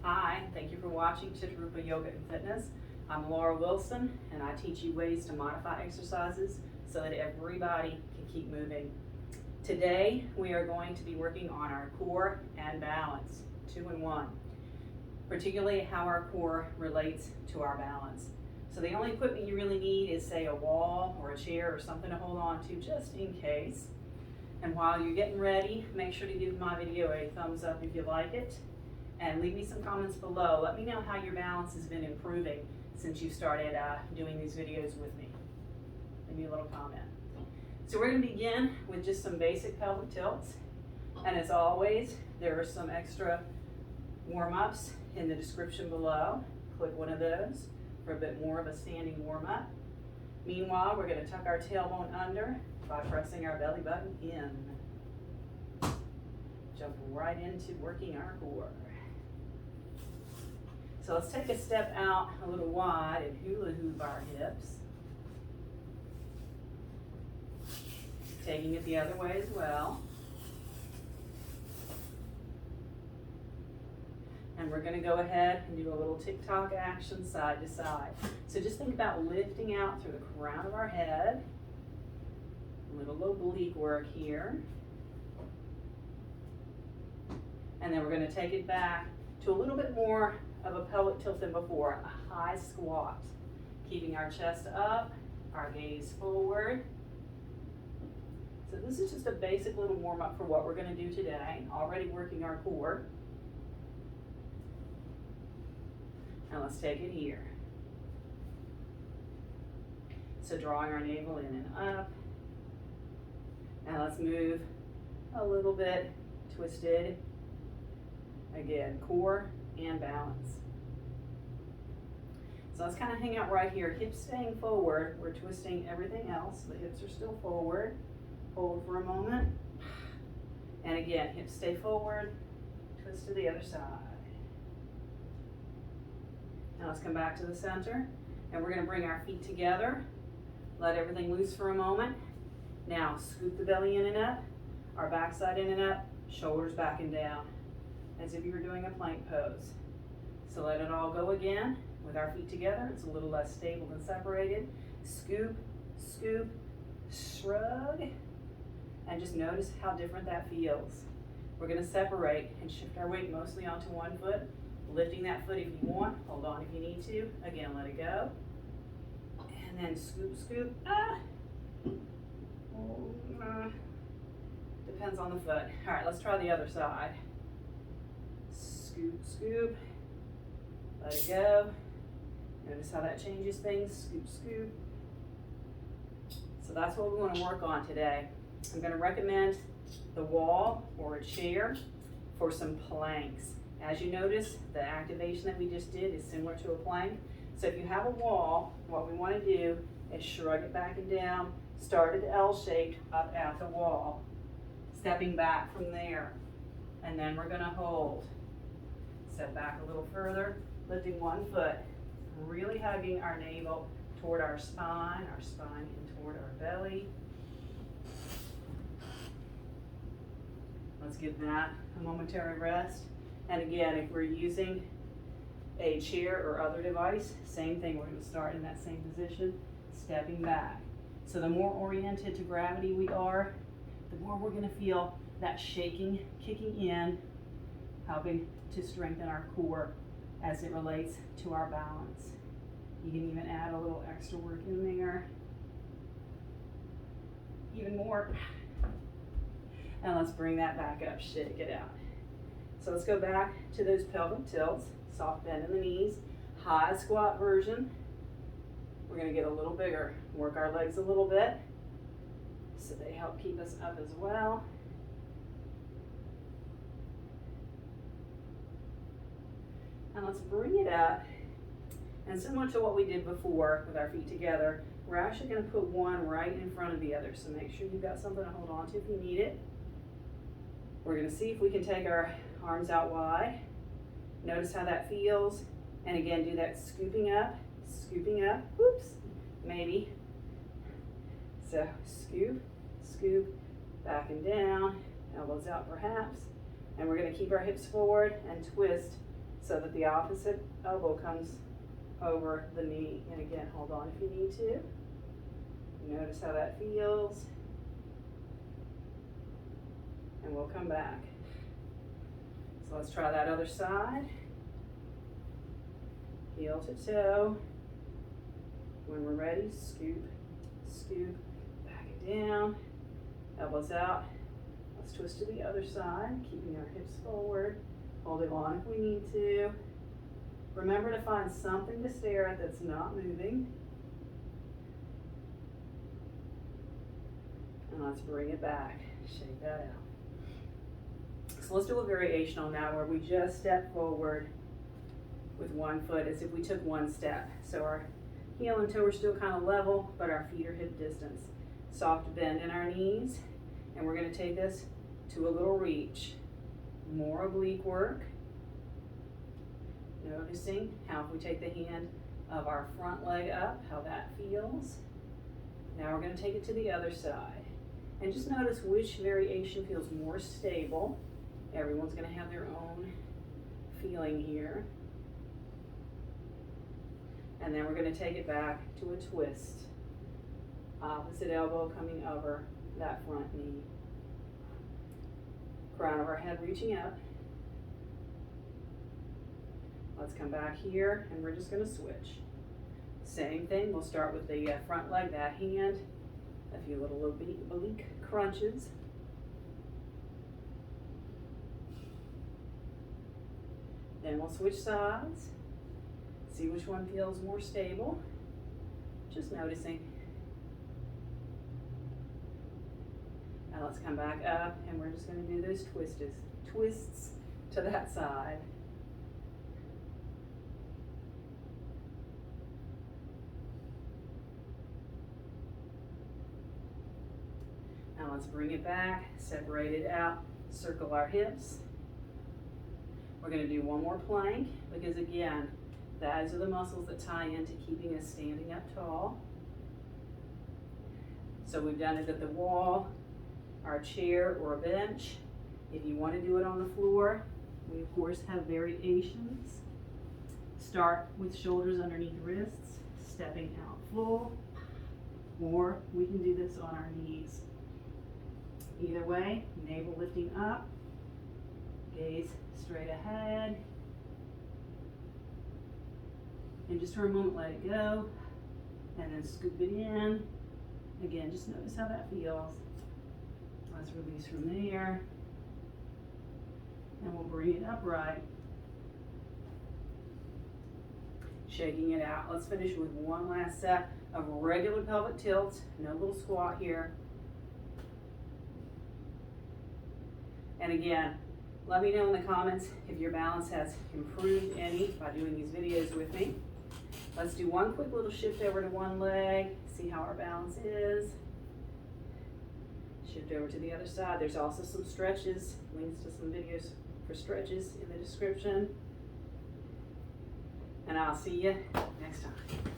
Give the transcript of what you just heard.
Hi, thank you for watching Chittarupa Yoga and Fitness. I'm Laura Wilson, and I teach you ways to modify exercises so that everybody can keep moving. Today, we are going to be working on our core and balance, 2 in 1, particularly how our core relates to our balance. So the only equipment you really need is, say, a wall or a chair or something to hold on to just in case. And while you're getting ready, make sure to give my video a thumbs up if you like it. And leave me some comments below. Let me know how your balance has been improving since you started doing these videos with me. Leave me a little comment. So we're going to begin with just some basic pelvic tilts. And as always, there are some extra warm-ups in the description below. Click one of those for a bit more of a standing warm-up. Meanwhile, we're going to tuck our tailbone under by pressing our belly button in. Jump right into working our core. So let's take a step out a little wide and hula hoop our hips. Taking it the other way as well. And we're going to go ahead and do a little tick-tock action side to side. So just think about lifting out through the crown of our head. A little oblique work here. And then we're going to take it back to a little bit more of a pelvic tilt than before, a high squat. Keeping our chest up, our gaze forward. So this is just a basic little warm-up for what we're going to do today, already working our core. Now let's take it here. So drawing our navel in and up. Now let's move a little bit twisted. Again, core and balance. So let's kind of hang out right here. Hips staying forward. We're twisting everything else. The hips are still forward. Hold for a moment. And again, hips stay forward. Twist to the other side. Now let's come back to the center. And we're going to bring our feet together. Let everything loose for a moment. Now scoop the belly in and up. Our backside in and up. Shoulders back and down, as if you were doing a plank pose. So let it all go again with our feet together. It's a little less stable than separated. Scoop, scoop, shrug, and just notice how different that feels. We're going to separate and shift our weight mostly onto one foot, lifting that foot if you want, hold on if you need to. Again, let it go. And then scoop, scoop, Depends on the foot. All right, let's try the other side. Scoop, scoop, let it go. Notice how that changes things. Scoop, scoop. So that's what we want to work on today. I'm going to recommend the wall or a chair for some planks. As you notice, the activation that we just did is similar to a plank. So if you have a wall, what we want to do is shrug it back and down, start at L-shaped up at the wall, stepping back from there, and then we're going to hold. Step back a little further, lifting one foot, really hugging our navel toward our spine in toward our belly. Let's give that a momentary rest. And again, if we're using a chair or other device, same thing. We're going to start in that same position, stepping back. So the more oriented to gravity we are, the more we're going to feel that shaking, kicking in, helping to strengthen our core as it relates to our balance. You can even add a little extra work in there. Even more. And let's bring that back up, shake it out. So let's go back to those pelvic tilts, soft bend in the knees, high squat version. We're going to get a little bigger, work our legs a little bit so they help keep us up as well. And let's bring it up. And similar to what we did before with our feet together, we're actually going to put one right in front of the other. So make sure you've got something to hold on to if you need it. We're going to see if we can take our arms out wide. Notice how that feels. And again, do that scooping up, whoops, maybe. So scoop, scoop, back and down, elbows out perhaps. And we're going to keep our hips forward and twist so that the opposite elbow comes over the knee. And again, hold on if you need to. Notice how that feels. And we'll come back. So let's try that other side. Heel to toe. When we're ready, scoop, scoop, back it down, elbows out. Let's twist to the other side, keeping our hips forward, holding on if we need to. Remember to find something to stare at that's not moving. And let's bring it back, shake that out. So let's do a variation on that where we just step forward with one foot as if we took one step. So our heel and toe are still kind of level, but our feet are hip distance. Soft bend in our knees, and we're going to take this to a little reach. More oblique work. Noticing how if we take the hand of our front leg up, how that feels. Now we're going to take it to the other side. And just notice which variation feels more stable. Everyone's going to have their own feeling here. And then we're going to take it back to a twist. Opposite elbow coming over that front knee. Crown of our head reaching up. Let's come back here and we're just going to switch. Same thing, we'll start with the front leg, that hand. A few little oblique crunches. Then we'll switch sides. See which one feels more stable. Just noticing. Now let's come back up and we're just going to do those twists to that side. Now let's bring it back, separate it out, circle our hips. We're going to do one more plank because again, those are the muscles that tie into keeping us standing up tall. So we've done it at the wall, our chair, or a bench. If you want to do it on the floor, we of course have variations. Start with shoulders underneath wrists, stepping out full, or we can do this on our knees. Either way, navel lifting up, gaze straight ahead. And just for a moment, let it go, and then scoop it in. Again, just notice how that feels. Let's release from there, and we'll bring it upright. Shaking it out. Let's finish with one last set of regular pelvic tilts, no little squat here. And again, let me know in the comments if your balance has improved any by doing these videos with me. Let's do one quick little shift over to one leg, see how our balance is. Shift over to the other side. There's also some stretches, links to some videos for stretches in the description. And I'll see you next time.